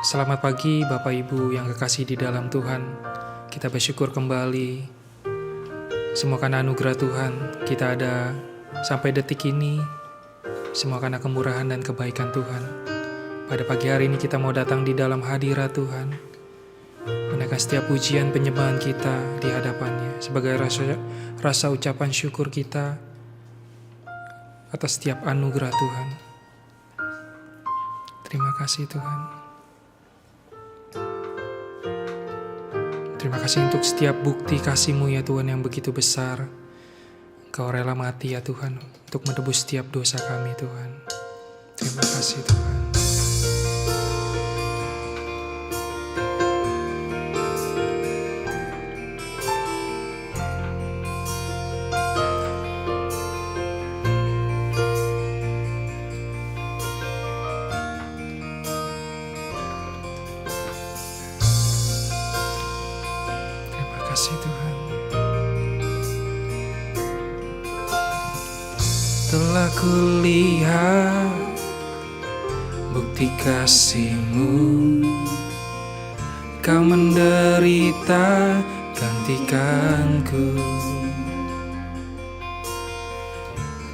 Selamat pagi Bapak Ibu yang kekasih di dalam Tuhan. Kita bersyukur kembali. Semua karena anugerah Tuhan kita ada sampai detik ini. Semua karena kemurahan dan kebaikan Tuhan. Pada pagi hari ini kita mau datang di dalam hadirat Tuhan, menaikkan setiap pujian penyembahan kita di hadapannya sebagai rasa ucapan syukur kita atas setiap anugerah Tuhan. Terima kasih Tuhan. Terima kasih untuk setiap bukti kasih-Mu ya Tuhan yang begitu besar. Engkau rela mati ya Tuhan untuk menebus setiap dosa kami Tuhan. Terima kasih Tuhan. Kasih Tuhan. Telah kulihat bukti kasih-Mu, Kau menderita gantikanku.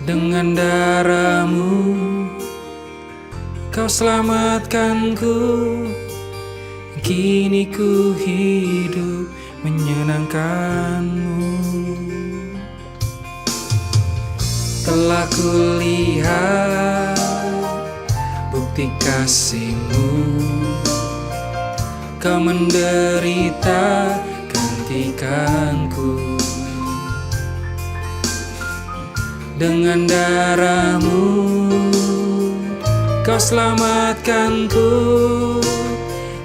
Dengan darah-Mu Kau selamatkanku. Kini ku hidup menyenangkan-Mu. Telah kulihat bukti kasih-Mu, Kau menderita gantikanku. Dengan darah-Mu Kau selamatkanku.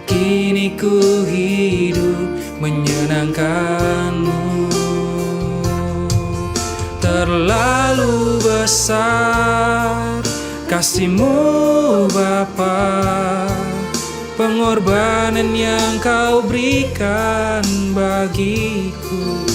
Kini ku hidup menyenangkan-Mu. Terlalu besar kasih-Mu Bapa, pengorbanan yang Kau berikan bagiku.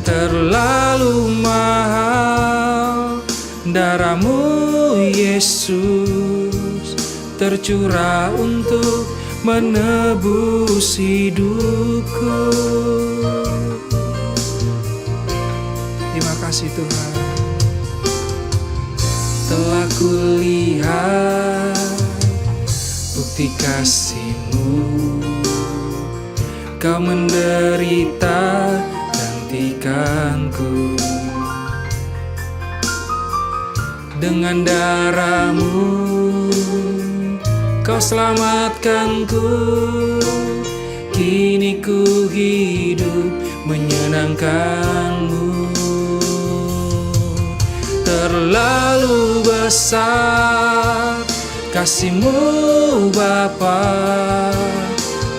Terlalu mahal darah-Mu Yesus, tercurah untuk menebus hidupku. Terima kasih Tuhan. Telah kulihat bukti kasih-Mu, Kau menderita gantikanku. Dengan darah-Mu Kau selamatkanku. Kini ku hidup menyenangkan-Mu. Terlalu besar kasih-Mu Bapa,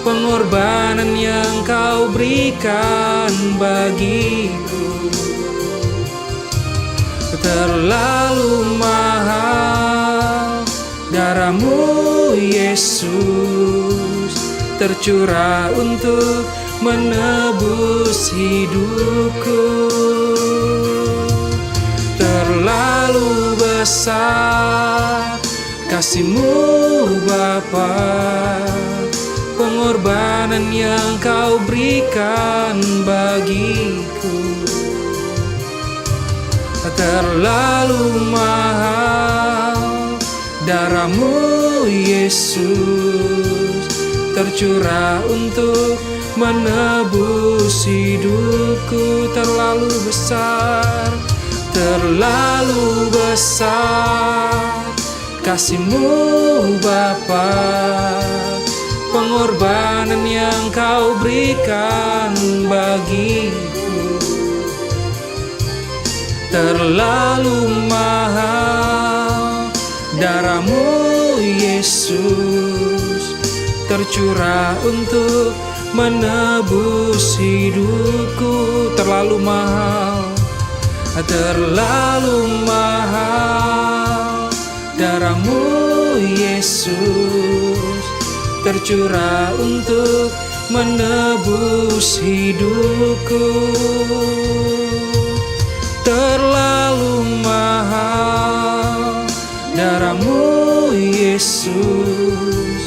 pengorbanan yang Kau berikan bagiku. Terlalu mahal darah-Mu Yesus, tercurah untuk menebus hidupku. Terlalu besar kasih-Mu Bapa, pengorbanan yang Kau berikan bagiku. Terlalu mahal darah-Mu Yesus, tercurah untuk menebus hidupku. Terlalu besar, terlalu besar kasih-Mu Bapa, pengorbanan yang Kau berikan bagiku. Terlalu mahal darah-Mu Yesus, tercurah untuk menebus hidupku. Terlalu mahal, terlalu mahal darah-Mu Yesus, tercurah untuk menebus hidupku. Terlalu mahal darah-Mu Yesus,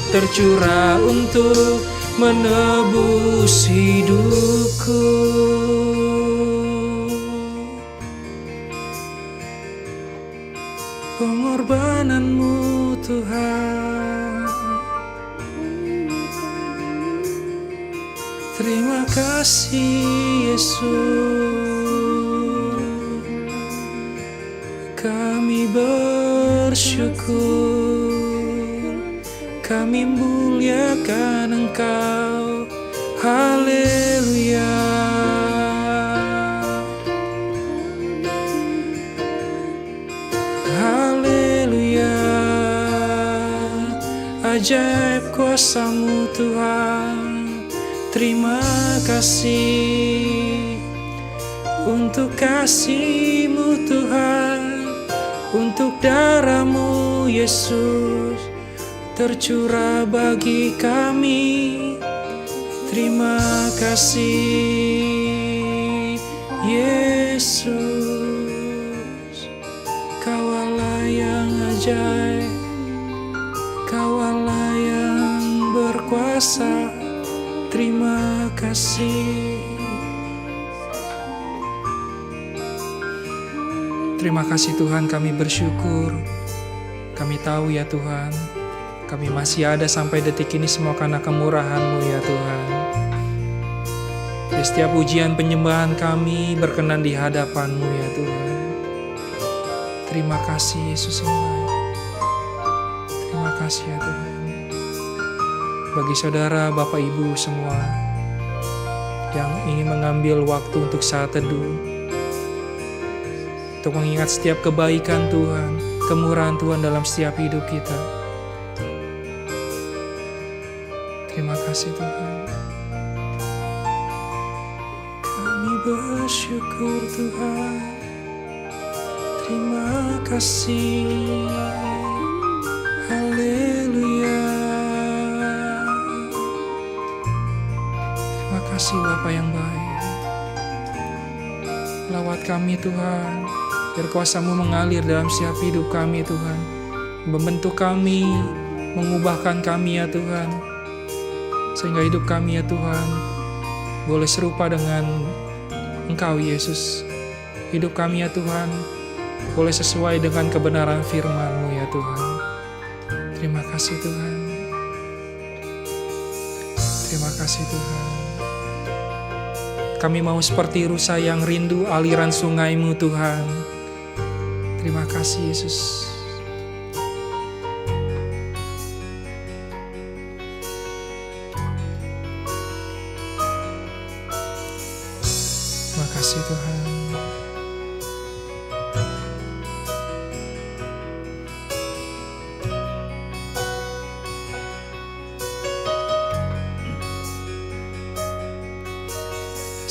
tercurah untuk menebus hidupku. Pengorbanan-Mu Tuhan, terima kasih Yesus. Kami bersyukur, kami muliakan Engkau. Haleluya. Haleluya. Ajaib kuasa-Mu Tuhan. Terima kasih untuk kasih-Mu Tuhan, untuk darah-Mu Yesus, tercurah bagi kami. Terima kasih Yesus. Kau Allah yang ajaib, Kau Allah yang berkuasa. Terima kasih. Terima kasih Tuhan, kami bersyukur. Kami tahu ya Tuhan, kami masih ada sampai detik ini semua karena kemurahan-Mu ya Tuhan. Di setiap ujian penyembahan kami berkenan di hadapan-Mu ya Tuhan. Terima kasih Yesus yang baik. Terima kasih ya Tuhan. Bagi saudara, Bapak, Ibu semua yang ingin mengambil waktu untuk saat teduh, untuk mengingat setiap kebaikan Tuhan, kemurahan Tuhan dalam setiap hidup kita. Terima kasih Tuhan. Kami bersyukur Tuhan. Terima kasih. Haleluya. Terima kasih Bapa yang baik. Lawat kami Tuhan, biar kuasa-Mu mengalir dalam setiap hidup kami Tuhan. Membentuk kami, mengubahkan kami ya Tuhan. Sehingga hidup kami ya Tuhan boleh serupa dengan Engkau Yesus. Hidup kami ya Tuhan boleh sesuai dengan kebenaran firman-Mu ya Tuhan. Terima kasih Tuhan. Terima kasih Tuhan. Kami mau seperti rusa yang rindu aliran sungai-Mu Tuhan. Terima kasih Yesus. Terima kasih Tuhan.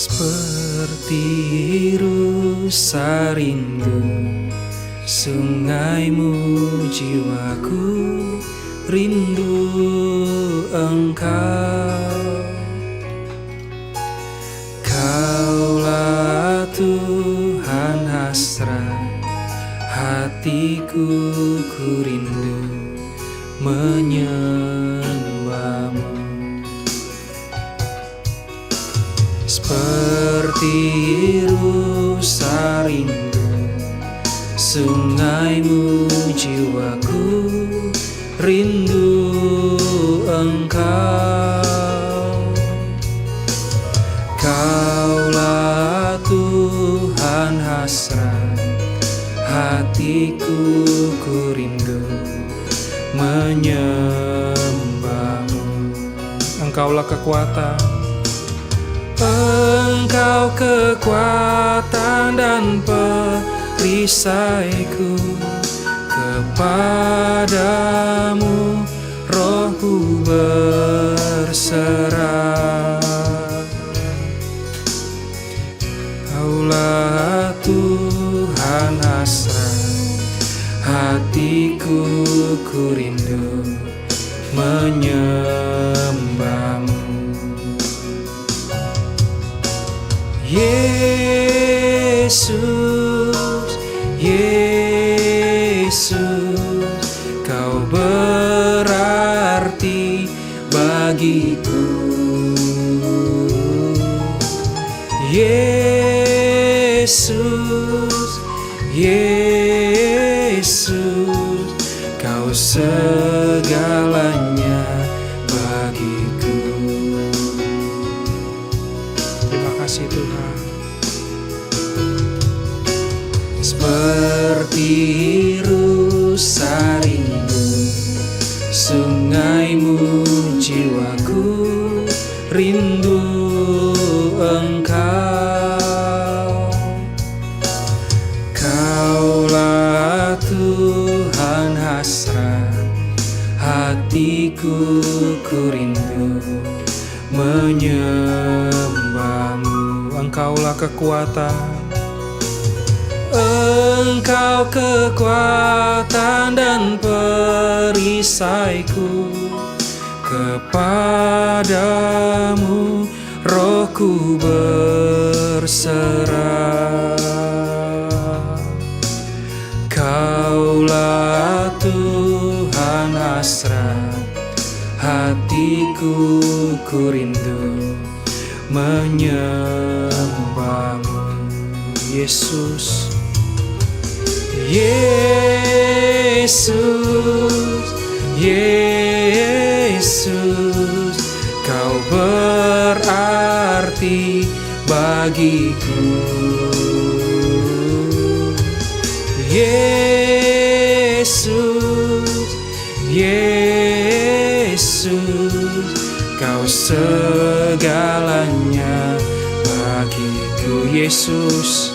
Seperti rusa rindu sungai-Mu, jiwaku rindu Engkau. Kaulah Tuhan hasrat hatiku, ku rindu menyembah-Mu. Seperti rusa rindu sungai-Mu, jiwaku rindu Engkau. Kaulah Tuhan hasrat hatiku, ku rindu menyembah-Mu. Engkaulah kekuatan, Engkau kekuatan dan perisaiku. Kepadamu rohku berserah. Kaulah Tuhan hasrat hatiku, ku rindu menyembah-Mu. Yesus, Yesus, Kau berarti bagiku. Yesus, Yesus, Kau segalanya bagiku. Terima kasih Tuhan. Seperti rusa rindu sungai-Mu, jiwaku rindu Engkau. Kaulah Tuhan hasrat hatiku, ku rindu menyembah-Mu. Engkaulah kekuatan, Engkau kekuatan dan perisaiku. Kepadamu rohku berserah. Kaulah Tuhan hasrat hatiku, ku rindu menyembah-Mu. Yesus, Yesus, Yesus, Kau berarti bagiku. Yesus, Yesus, Kau segalanya bagiku. Yesus,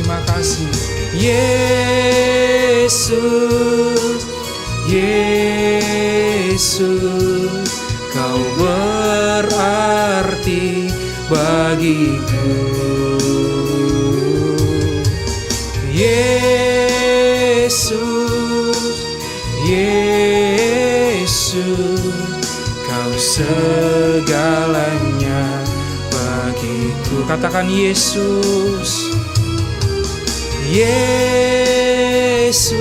terima kasih. Yesus, Yesus, Kau berarti bagiku. Yesus, Yesus, Kau segalanya bagiku. Katakan Yesus, Yesus,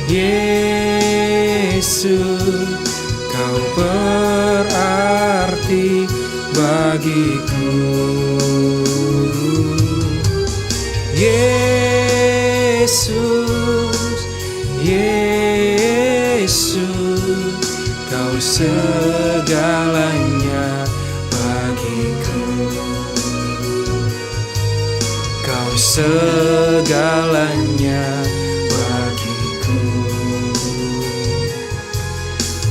Yesus, Kau berarti bagiku. Yesus, Yesus, Kau segalanya bagiku. Kau segalanya bagiku.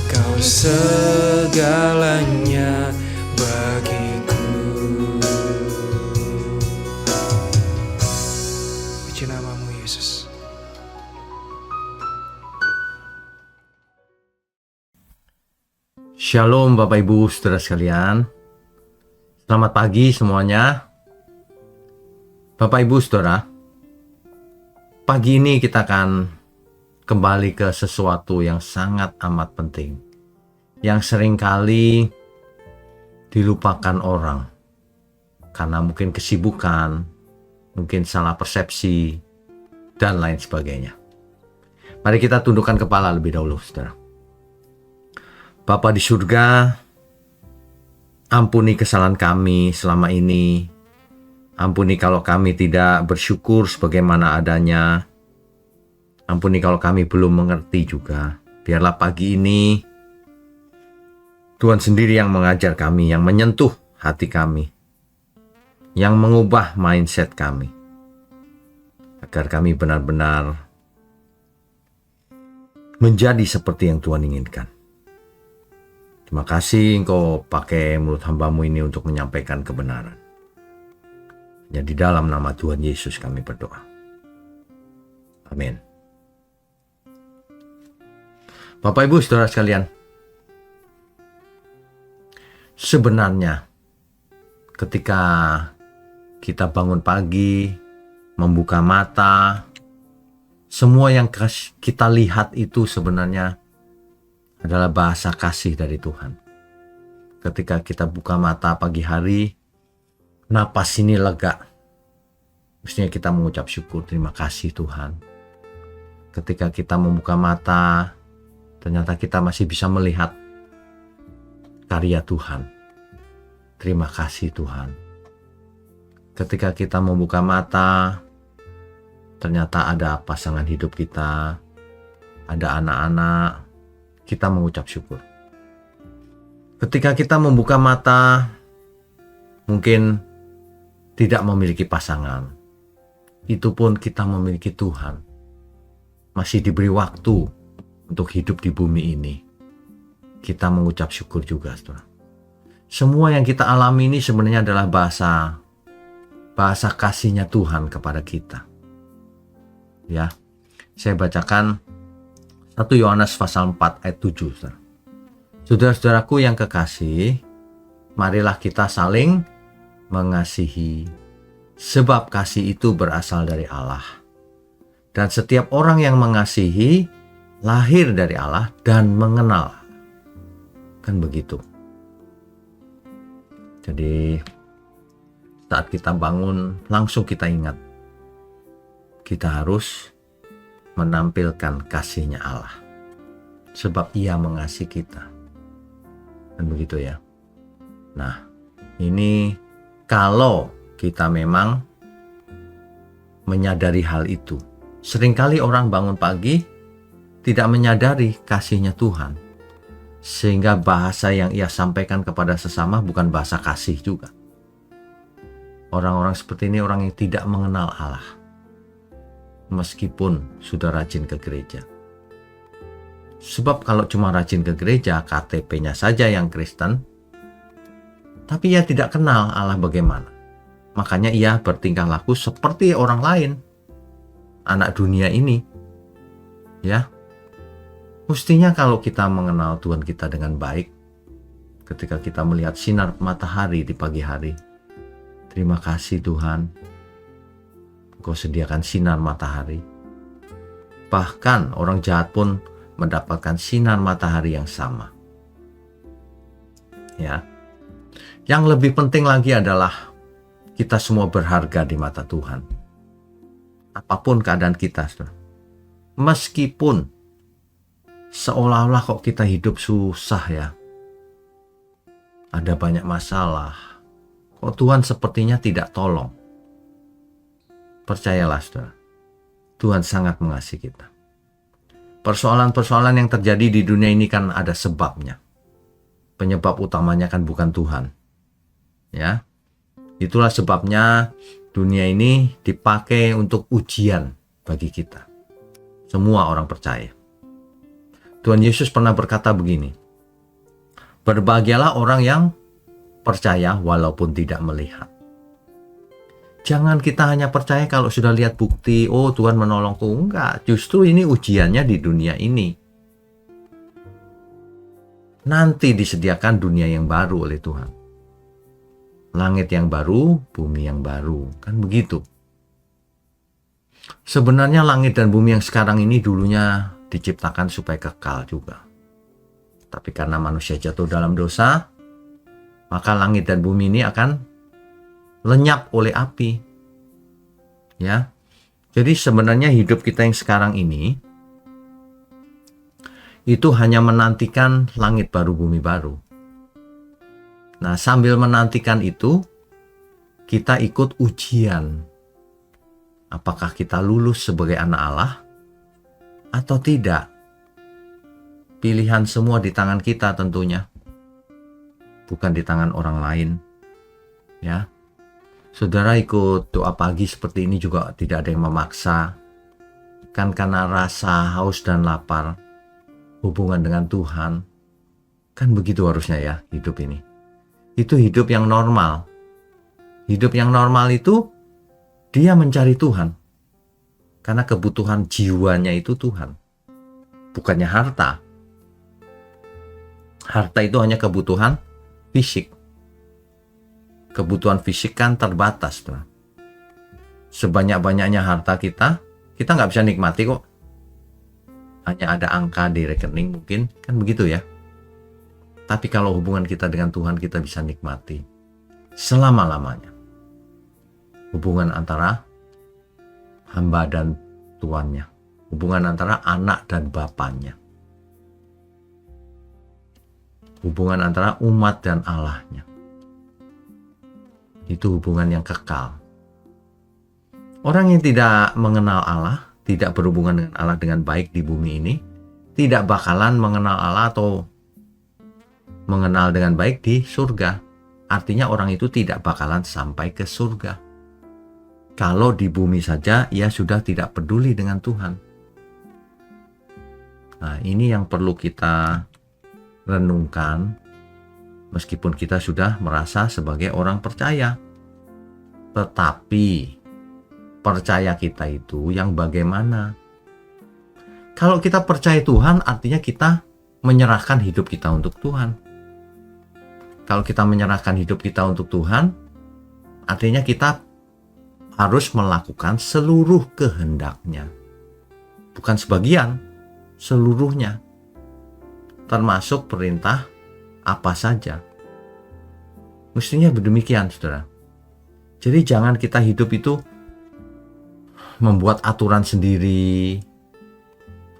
Kau segalanya bagiku. Puji namamu Yesus. Shalom Bapak Ibu Saudara sekalian. Selamat pagi semuanya. Bapak Ibu Saudara, pagi ini kita akan kembali ke sesuatu yang sangat amat penting, yang seringkali dilupakan orang karena mungkin kesibukan, mungkin salah persepsi, dan lain sebagainya. Mari kita tundukkan kepala lebih dahulu, Saudara. Bapa di surga, ampuni kesalahan kami selama ini. Ampuni kalau kami tidak bersyukur sebagaimana adanya. Ampuni kalau kami belum mengerti juga. Biarlah pagi ini Tuhan sendiri yang mengajar kami, yang menyentuh hati kami, yang mengubah mindset kami, agar kami benar-benar menjadi seperti yang Tuhan inginkan. Terima kasih Engkau pakai mulut hamba-Mu ini untuk menyampaikan kebenaran. Ya, di dalam nama Tuhan Yesus kami berdoa. Amin. Bapak Ibu Saudara sekalian, sebenarnya ketika kita bangun pagi, membuka mata, semua yang kita lihat itu sebenarnya adalah bahasa kasih dari Tuhan. Ketika kita buka mata pagi hari, napas ini lega. Mestinya kita mengucap syukur, terima kasih Tuhan. Ketika kita membuka mata, ternyata kita masih bisa melihat karya Tuhan. Terima kasih Tuhan. Ketika kita membuka mata, ternyata ada pasangan hidup kita, ada anak-anak, kita mengucap syukur. Ketika kita membuka mata, mungkin tidak memiliki pasangan, itu pun kita memiliki Tuhan. Masih diberi waktu untuk hidup di bumi ini. Kita mengucap syukur juga, saudara. Semua yang kita alami ini sebenarnya adalah bahasa kasihnya Tuhan kepada kita. Ya, saya bacakan 1 Yohanes pasal 4 ayat 7. Saudara-saudaraku yang kekasih, marilah kita saling mengasihi, sebab kasih itu berasal dari Allah. Dan setiap orang yang mengasihi lahir dari Allah dan mengenal. Kan begitu. Jadi saat kita bangun, langsung kita ingat, kita harus menampilkan kasihnya Allah, sebab Ia mengasihi kita. Dan begitu ya. Nah, ini kalau kita memang menyadari hal itu. Seringkali orang bangun pagi tidak menyadari kasihnya Tuhan, sehingga bahasa yang ia sampaikan kepada sesama bukan bahasa kasih juga. Orang-orang seperti ini orang yang tidak mengenal Allah, meskipun sudah rajin ke gereja. Sebab kalau cuma rajin ke gereja, KTP-nya saja yang Kristen, tapi ia tidak kenal Allah bagaimana. Makanya ia bertingkah laku seperti orang lain, anak dunia ini. Ya, mestinya kalau kita mengenal Tuhan kita dengan baik, ketika kita melihat sinar matahari di pagi hari, terima kasih Tuhan, Engkau sediakan sinar matahari. Bahkan orang jahat pun mendapatkan sinar matahari yang sama. Ya. Yang lebih penting lagi adalah kita semua berharga di mata Tuhan. Apapun keadaan kita, saudara. Meskipun seolah-olah kok kita hidup susah ya. Ada banyak masalah. Kok Tuhan sepertinya tidak tolong. Percayalah saudara, Tuhan sangat mengasihi kita. Persoalan-persoalan yang terjadi di dunia ini kan ada sebabnya. Penyebab utamanya kan bukan Tuhan. Ya, itulah sebabnya dunia ini dipakai untuk ujian bagi kita. Semua orang percaya. Tuhan Yesus pernah berkata begini, berbahagialah orang yang percaya walaupun tidak melihat. Jangan kita hanya percaya kalau sudah lihat bukti, oh Tuhan menolongku. Enggak, justru ini ujiannya di dunia ini. Nanti disediakan dunia yang baru oleh Tuhan. Langit yang baru, bumi yang baru. Kan begitu. Sebenarnya langit dan bumi yang sekarang ini dulunya diciptakan supaya kekal juga. Tapi karena manusia jatuh dalam dosa, maka langit dan bumi ini akan lenyap oleh api. Ya. Jadi sebenarnya hidup kita yang sekarang ini itu hanya menantikan langit baru, bumi baru. Nah, sambil menantikan itu, kita ikut ujian. Apakah kita lulus sebagai anak Allah atau tidak? Pilihan semua di tangan kita tentunya. Bukan di tangan orang lain. Ya. Saudara ikut doa pagi seperti ini juga tidak ada yang memaksa. Kan karena rasa haus dan lapar, hubungan dengan Tuhan. Kan begitu harusnya ya hidup ini. Itu hidup yang normal. Hidup yang normal itu dia mencari Tuhan. Karena kebutuhan jiwanya itu Tuhan. Bukannya harta. Harta itu hanya kebutuhan fisik. Kebutuhan fisik kan terbatas. Tuh. Sebanyak-banyaknya harta kita nggak bisa nikmati kok. Hanya ada angka di rekening mungkin, kan begitu ya. Tapi kalau hubungan kita dengan Tuhan kita bisa nikmati selama-lamanya. Hubungan antara hamba dan tuannya. Hubungan antara anak dan bapaknya. Hubungan antara umat dan Allahnya. Itu hubungan yang kekal. Orang yang tidak mengenal Allah, tidak berhubungan dengan Allah dengan baik di bumi ini, tidak bakalan mengenal Allah atau mengenal dengan baik di surga. Artinya orang itu tidak bakalan sampai ke surga. Kalau di bumi saja, ia sudah tidak peduli dengan Tuhan. Nah, ini yang perlu kita renungkan. Meskipun kita sudah merasa sebagai orang percaya. Tetapi percaya kita itu yang bagaimana? Kalau kita percaya Tuhan artinya kita menyerahkan hidup kita untuk Tuhan. Kalau kita menyerahkan hidup kita untuk Tuhan, artinya kita harus melakukan seluruh kehendak-Nya. Bukan sebagian, seluruhnya. Termasuk perintah apa saja. Mestinya demikian, saudara. Jadi jangan kita hidup itu membuat aturan sendiri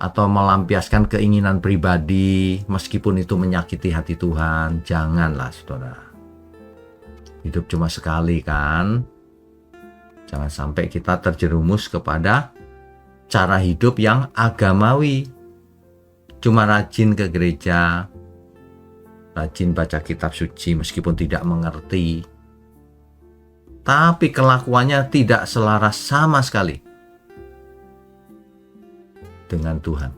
atau melampiaskan keinginan pribadi meskipun itu menyakiti hati Tuhan. Janganlah, saudara. Hidup cuma sekali kan. Jangan sampai kita terjerumus kepada cara hidup yang agamawi. Cuma rajin ke gereja, rajin baca kitab suci meskipun tidak mengerti. Tapi kelakuannya tidak selaras sama sekali dengan Tuhan.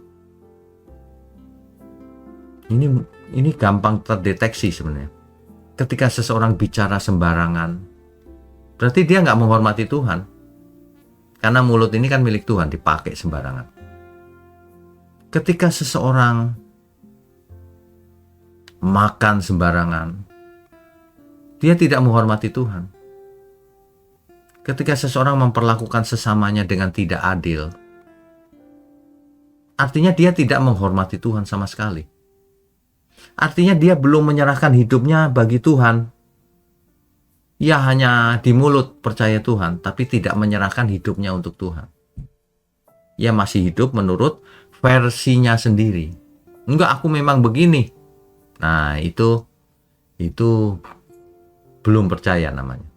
Ini gampang terdeteksi sebenarnya. Ketika seseorang bicara sembarangan, berarti dia nggak menghormati Tuhan. Karena mulut ini kan milik Tuhan, dipakai sembarangan. Ketika seseorang makan sembarangan, dia tidak menghormati Tuhan. Ketika seseorang memperlakukan sesamanya dengan tidak adil, artinya dia tidak menghormati Tuhan sama sekali. Artinya dia belum menyerahkan hidupnya bagi Tuhan. Ia hanya di mulut percaya Tuhan, tapi tidak menyerahkan hidupnya untuk Tuhan. Ia masih hidup menurut versinya sendiri. Enggak, aku memang begini. Nah, itu belum percaya namanya.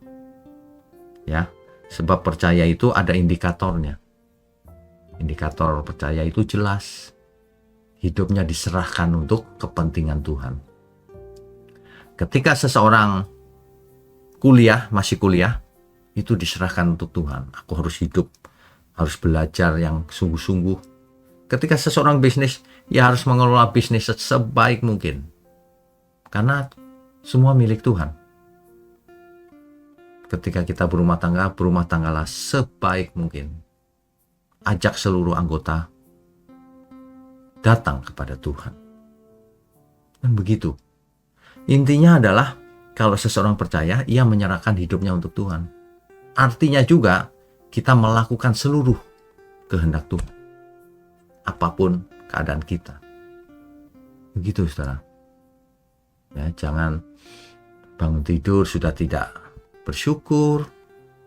Ya, sebab percaya itu ada indikatornya. Indikator percaya itu jelas. Hidupnya diserahkan untuk kepentingan Tuhan. Ketika seseorang masih kuliah, itu diserahkan untuk Tuhan. Aku harus hidup, harus belajar yang sungguh-sungguh. Ketika seseorang bisnis, ia harus mengelola bisnis sebaik mungkin. Karena semua milik Tuhan. Ketika kita berumah tanggalah sebaik mungkin. Ajak seluruh anggota datang kepada Tuhan. Dan begitu. Intinya adalah, kalau seseorang percaya, ia menyerahkan hidupnya untuk Tuhan. Artinya juga, kita melakukan seluruh kehendak Tuhan. Apapun keadaan kita. Begitu, saudara. Ya, jangan bangun tidur sudah tidak bersyukur,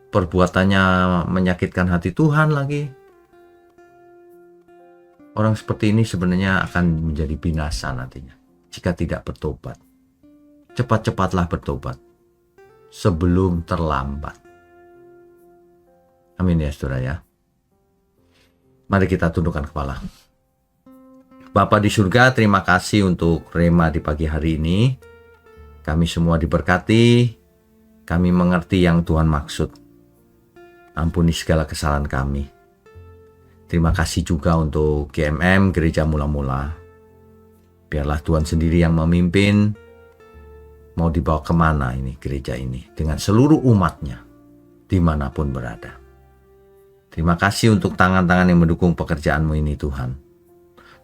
perbuatannya menyakitkan hati Tuhan lagi. Orang seperti ini sebenarnya akan menjadi binasa nantinya, jika tidak bertobat. Cepat-cepatlah bertobat sebelum terlambat. Amin ya saudara ya. Mari kita tundukkan kepala. Bapa di surga, terima kasih untuk rema di pagi hari ini. Kami semua diberkati. Kami mengerti yang Tuhan maksud. Ampuni segala kesalahan kami. Terima kasih juga untuk GMM, Gereja Mula-Mula. Biarlah Tuhan sendiri yang memimpin. Mau dibawa kemana ini gereja ini dengan seluruh umatnya dimanapun berada. Terima kasih untuk tangan-tangan yang mendukung pekerjaanmu ini Tuhan.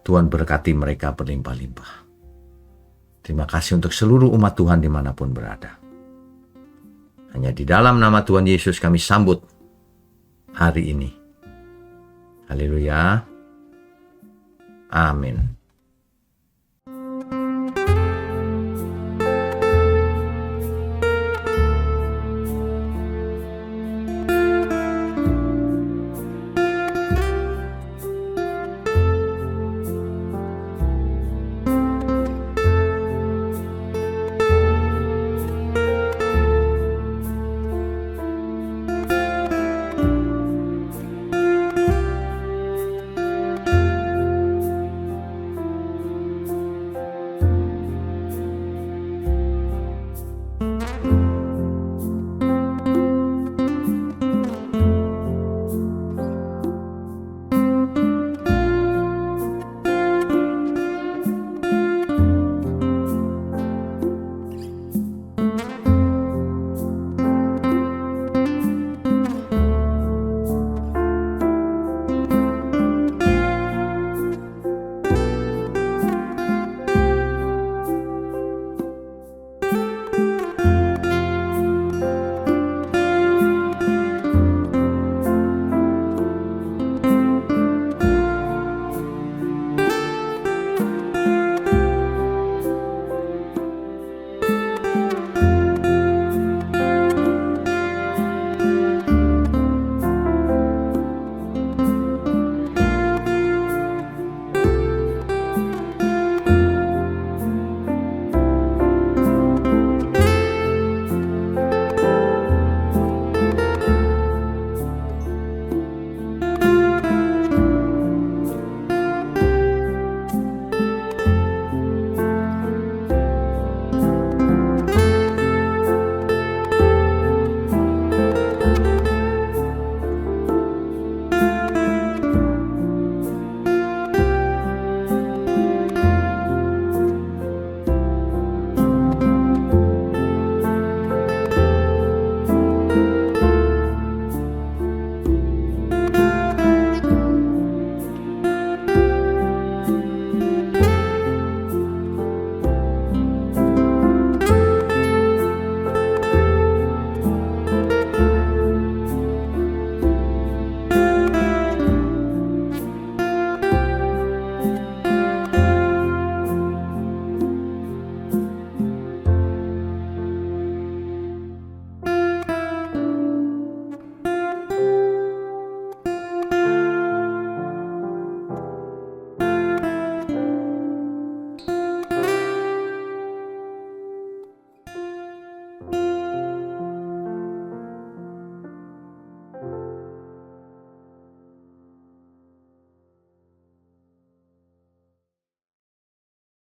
Tuhan berkati mereka berlimpah-limpah. Terima kasih untuk seluruh umat Tuhan dimanapun berada. Hanya di dalam nama Tuhan Yesus kami sambut hari ini. Haleluya. Amin.